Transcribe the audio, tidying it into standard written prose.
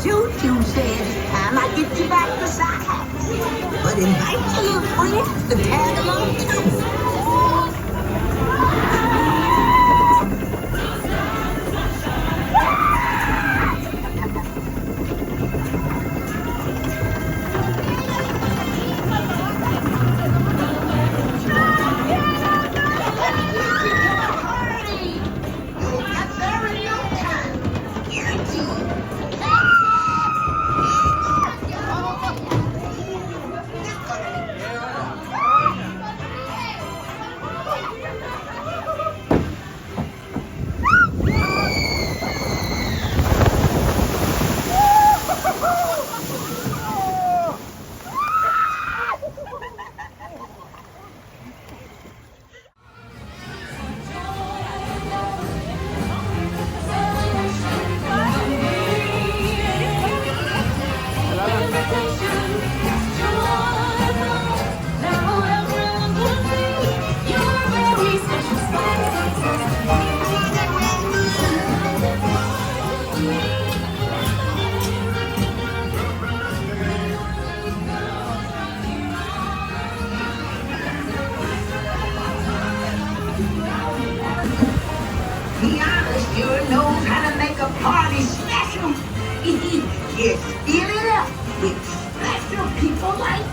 Choo-choo says it's time I get you back beside. But invite your little friends to tag along too. Tiana sure knows how to make a party special. Just fill it up with special people like